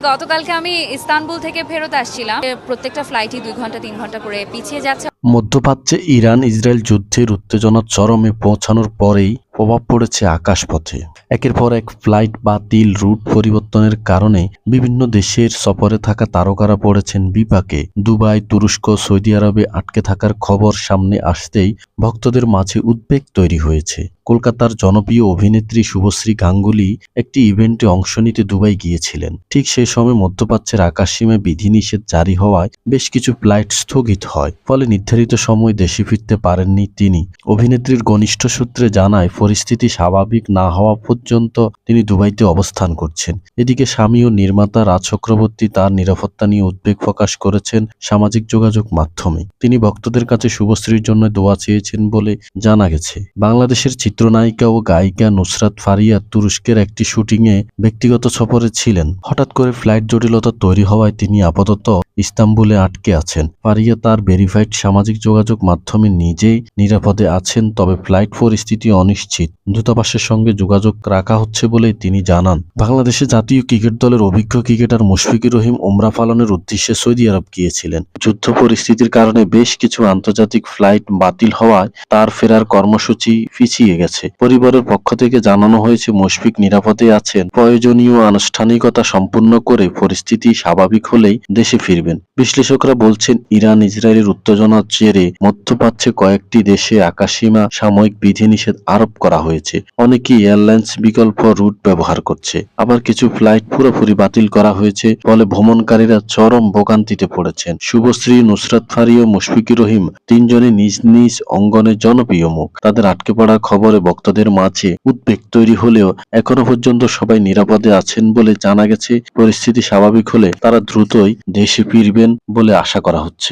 গতকালকে আমি ইস্তানবুল থেকে ফেরত আসছিলাম। প্রত্যেকটা ফ্লাইটই 2 ঘন্টা 3 ঘন্টা করে পিছিয়ে যাচ্ছে। মধ্যপ্রাচ্যে ইরান ইসরায়েল যুদ্ধের উত্তেজনা চরমে পৌঁছানোর পরেই প্রভাব পড়েছে আকাশপথে। একের পর এক ফ্লাইট বাতিল, রুট পরিবর্তনের কারণে বিভিন্ন দেশের সফরে থাকা তারকারা পড়েছেন বিপাকে। দুবাই, তুরস্ক, সৌদি আরবে আটকে থাকার খবর সামনে আসতেই ভক্তদের মাঝে উদ্বেগ তৈরি হয়েছে। কলকাতার জনপ্রিয় অভিনেত্রী শুভশ্রী গাঙ্গুলি একটি ইভেন্টে অংশ নিতে দুবাই গিয়েছিলেন। ঠিক সেই সময় মধ্যপ্রাচ্যের আকাশসীমায় বিধিনিষেধ জারি হওয়ায় বেশ কিছু ফ্লাইট স্থগিত হয়। ফলে নির্ধারিত সময় দেশে ফিরতে পারেননি তিনি। অভিনেত্রীর ঘনিষ্ঠ সূত্রে জানায়, পরিস্থিতি স্বাভাবিক না হওয়া পর্যন্ত তিনি দুবাইতে অবস্থান করছেন। এদিকে স্বামী ও নির্মাতা রাজ চক্রবর্তী তার নিরাপত্তা নিয়ে উদ্বেগ প্রকাশ করেছেন সামাজিক যোগাযোগ মাধ্যমে। তিনি ভক্তদের কাছে শুভশ্রীর জন্য দোয়া চেয়েছেন বলে জানা গেছে। বাংলাদেশের চিত্রনায়িকা ও গায়িকা নুসরাত ফারিয়া তুরস্কের একটি শুটিংয়ে ব্যক্তিগত সফরে ছিলেন। হঠাৎ করে ফ্লাইট জটিলতা তৈরি হওয়ায় তিনি আপাতত ইস্তাম্বুলে আটকে আছেন। ফারিয়া তার ভেরিফাইড সামাজিক যোগাযোগ মাধ্যমে নিজেই নিরাপদে আছেন, তবে ফ্লাইট পরিস্থিতি অনিশ্চিত। দূতাবাসের সঙ্গে যোগাযোগ রাখা হচ্ছে বলে তিনি জানান। বাংলাদেশের জাতীয় ক্রিকেট দলের অভিজ্ঞ ক্রিকেটার মুশফিকুর রহিম ওমরা পালনের উদ্দেশ্যে সৌদি আরব গিয়েছিলেন। যুদ্ধ পরিস্থিতির কারণে বেশ কিছু আন্তর্জাতিক ফ্লাইট বাতিল হওয়ায় তার ফেরার কর্মসূচি পিছিয়ে গেছে। পরিবারের পক্ষ থেকে জানানো হয়েছে, মুশফিক নিরাপদে আছেন। প্রয়োজনীয় আনুষ্ঠানিকতা সম্পূর্ণ করে পরিস্থিতি স্বাভাবিক হলেই দেশে ফিরবেন। বিশ্লেষকরা বলছেন, ইরান ইসরায়েলের উত্তেজনার জেরে মধ্যপ্রাচ্যে কয়েকটি দেশে আকাশসীমা সাময়িক বিধিনিষেধ আরোপ করা হয়েছে। অনেকেই এয়ারলাইন্স বিকল্প রুট ব্যবহার করছে, আবার কিছু ফ্লাইট পুরোপুরি বাতিল করা হয়েছে। ফলে ভ্রমণকারীরা চরম ভোগান্তিতে পড়েছেন। শুভশ্রী, নুসরাত ফারিয়া ও মুশফিকুর রহিম তিনজনই নিজ নিজ অঙ্গনের জনপ্রিয় মুখ। তাদের আটকে পড়ার খবরে ভক্তদের মাঝে উদ্বেগ তৈরি হলেও এখনো পর্যন্ত সবাই নিরাপদে আছেন বলে জানা গেছে। পরিস্থিতি স্বাভাবিক হলে তারা দ্রুতই দেশে ফিরবেন বলে আশা করা হচ্ছে।